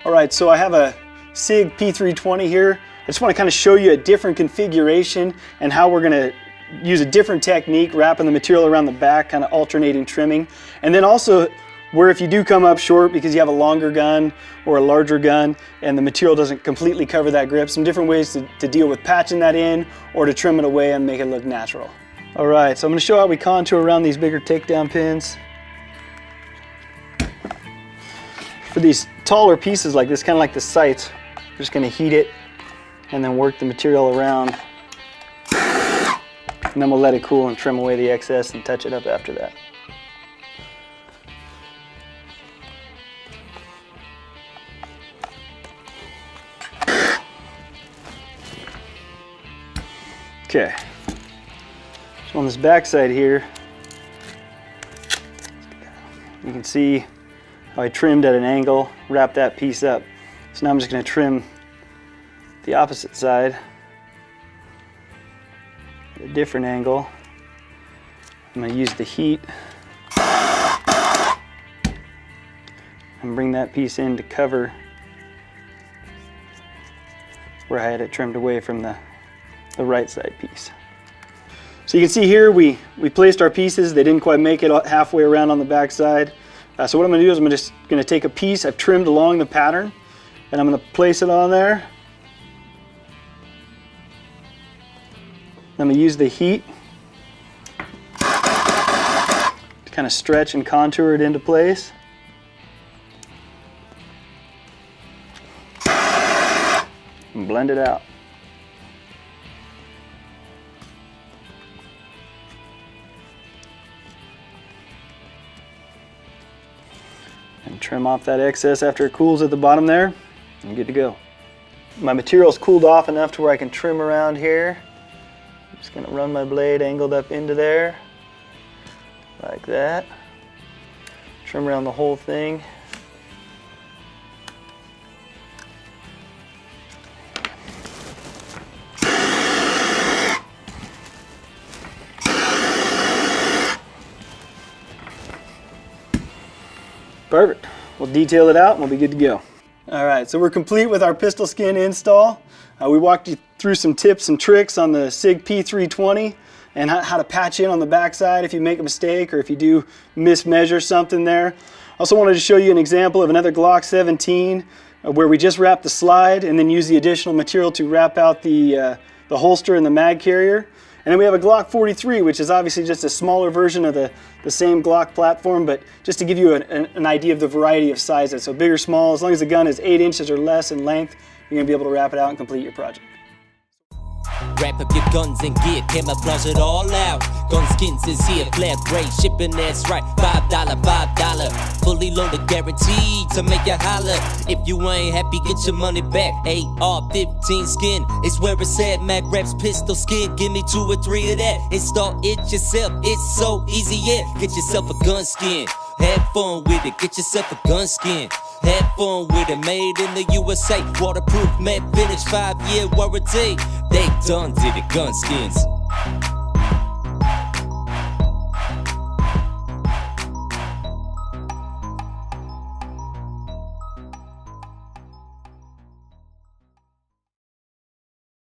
All right, so I have a Sig P320 here. I just want to kind of show you a different configuration and how we're going to use a different technique, wrapping the material around the back, kind of alternating trimming. And then also where if you do come up short because you have a longer gun or a larger gun and the material doesn't completely cover that grip, some different ways to deal with patching that in or to trim it away and make it look natural. All right, so I'm going to show how we contour around these bigger takedown pins. For these taller pieces like this, kind of like the sights, we're just going to heat it and then work the material around. And then we'll let it cool and trim away the excess and touch it up after that. Okay, so on this back side here, you can see how I trimmed at an angle, wrapped that piece up. So now I'm just going to trim the opposite side at a different angle. I'm going to use the heat and bring that piece in to cover where I had it trimmed away from the right side piece. So you can see here we placed our pieces. They didn't quite make it halfway around on the back side. So what I'm going to do is I'm just going to take a piece I've trimmed along the pattern and I'm going to place it on there. I'm going to use the heat to kind of stretch and contour it into place. And blend it out. And trim off that excess after it cools at the bottom there. I'm good to go. My material's cooled off enough to where I can trim around here. I'm just going to run my blade angled up into there, like that. Trim around the whole thing. Perfect. We'll detail it out and we'll be good to go. All right, so we're complete with our pistol skin install. We walked you through some tips and tricks on the Sig P320 and how to patch in on the backside if you make a mistake or if you do mismeasure something there. Also wanted to show you an example of another Glock 17 where we just wrapped the slide and then use the additional material to wrap out the holster and the mag carrier. And then we have a Glock 43, which is obviously just a smaller version of the same Glock platform, but just to give you an idea of the variety of sizes. So big or small, as long as the gun is 8 inches or less in length, you're going to be able to wrap it out and complete your project. Wrap up your guns and gear, camouflage it all out. GunSkins is here, flat rate, shipping that's right. $5, fully loaded, guaranteed to make you holler. If you ain't happy, get your money back. AR-15 skin, it's where it's at. Mag Reps Pistol Skin, give me 2 or 3 of that. Install it yourself, it's so easy, yeah. Get yourself a gun skin, have fun with it. Get yourself a gun skin. Have fun with it, made in the USA. Waterproof, matte finish, 5-year warranty. They done did it, GunSkins.